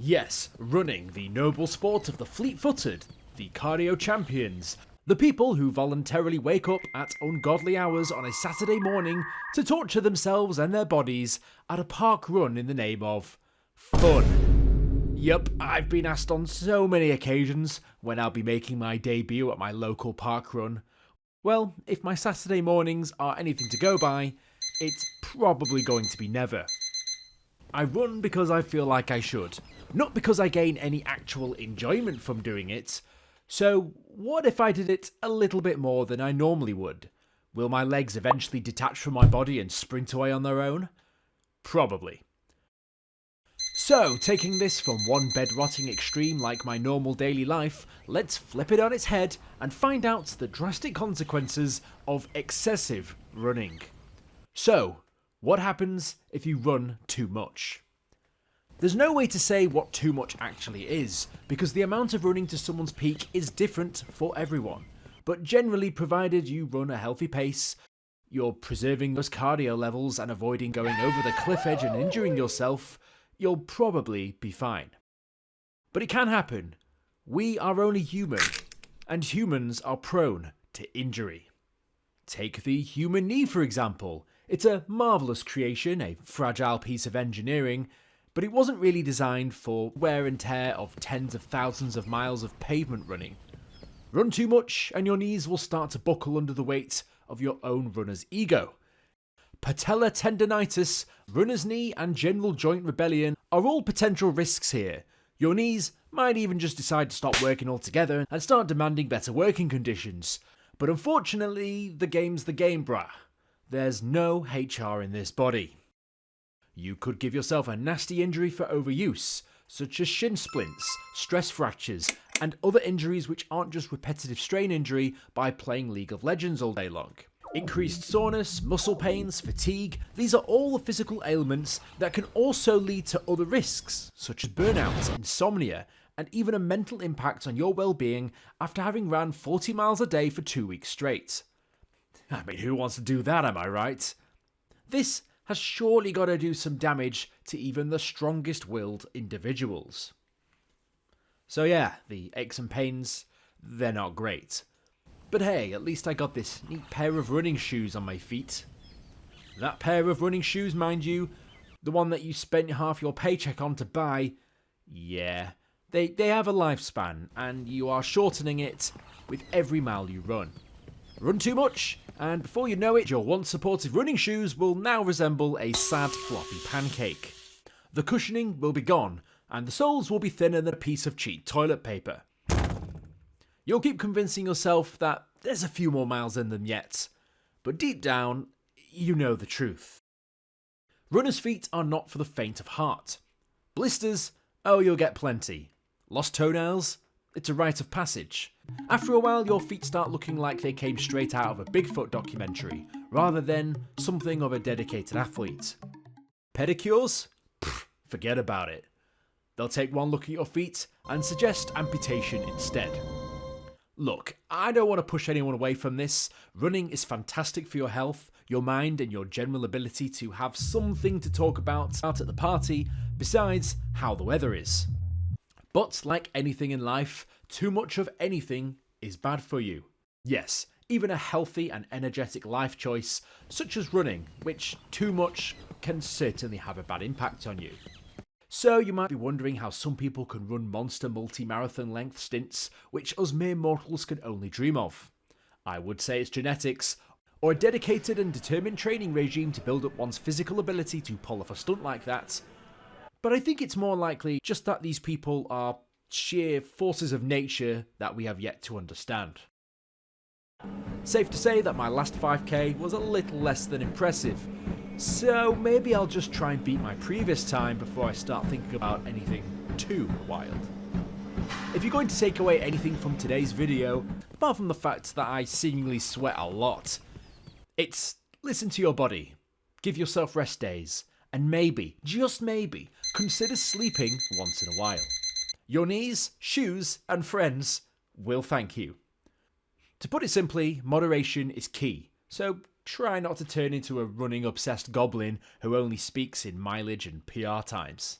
Yes, running, the noble sport of the fleet-footed, the cardio champions, the people who voluntarily wake up at ungodly hours on a Saturday morning to torture themselves and their bodies at a park run in the name of fun. Yup, I've been asked on so many occasions when I'll be making my debut at my local park run. Well, if my Saturday mornings are anything to go by, it's probably going to be never. I run because I feel like I should, not because I gain any actual enjoyment from doing it. So what if I did it a little bit more than I normally would? Will my legs eventually detach from my body and sprint away on their own? Probably. So, taking this from one bed-rotting extreme like my normal daily life, let's flip it on its head and find out the drastic consequences of excessive running. So, what happens if you run too much? There's no way to say what too much actually is, because the amount of running to someone's peak is different for everyone. But generally, provided you run a healthy pace, you're preserving those cardio levels and avoiding going over the cliff edge and injuring yourself, you'll probably be fine. But it can happen. We are only human, and humans are prone to injury. Take the human knee, for example. It's a marvellous creation, a fragile piece of engineering, but it wasn't really designed for wear and tear of tens of thousands of miles of pavement running. Run too much and your knees will start to buckle under the weight of your own runner's ego. Patellar tendonitis, runner's knee and general joint rebellion are all potential risks here. Your knees might even just decide to stop working altogether and start demanding better working conditions. But unfortunately, the game's the game, brah. There's no HR in this body. You could give yourself a nasty injury for overuse, such as shin splints, stress fractures, and other injuries which aren't just repetitive strain injury by playing League of Legends all day long. Increased soreness, muscle pains, fatigue, these are all the physical ailments that can also lead to other risks, such as burnout, insomnia, and even a mental impact on your well-being after having ran 40 miles a day for 2 weeks straight. I mean, who wants to do that, am I right? This has surely got to do some damage to even the strongest-willed individuals. So yeah, the aches and pains, they're not great. But hey, at least I got this neat pair of running shoes on my feet. That pair of running shoes, mind you, the one that you spent half your paycheck on to buy, yeah, they have a lifespan, and you are shortening it with every mile you run. Run too much, and before you know it, your once supportive running shoes will now resemble a sad floppy pancake. The cushioning will be gone, and the soles will be thinner than a piece of cheap toilet paper. You'll keep convincing yourself that there's a few more miles in them yet, but deep down, you know the truth. Runner's feet are not for the faint of heart. Blisters, oh, you'll get plenty. Lost toenails, it's a rite of passage. After a while, your feet start looking like they came straight out of a Bigfoot documentary, rather than something of a dedicated athlete. Pedicures? Pfft, forget about it. They'll take one look at your feet and suggest amputation instead. Look, I don't want to push anyone away from this. Running is fantastic for your health, your mind, and your general ability to have something to talk about out at the party, besides how the weather is. But like anything in life, too much of anything is bad for you. Yes, even a healthy and energetic life choice, such as running, which too much can certainly have a bad impact on you. So you might be wondering how some people can run monster multi-marathon length stints, which us mere mortals can only dream of. I would say it's genetics, or a dedicated and determined training regime to build up one's physical ability to pull off a stunt like that. But I think it's more likely just that these people are sheer forces of nature that we have yet to understand. Safe to say that my last 5k was a little less than impressive, so maybe I'll just try and beat my previous time before I start thinking about anything too wild. If you're going to take away anything from today's video, apart from the fact that I seemingly sweat a lot, it's listen to your body, give yourself rest days, and maybe, just maybe, consider sleeping once in a while. Your knees, shoes, and friends will thank you. To put it simply, moderation is key, so try not to turn into a running obsessed goblin who only speaks in mileage and PR times.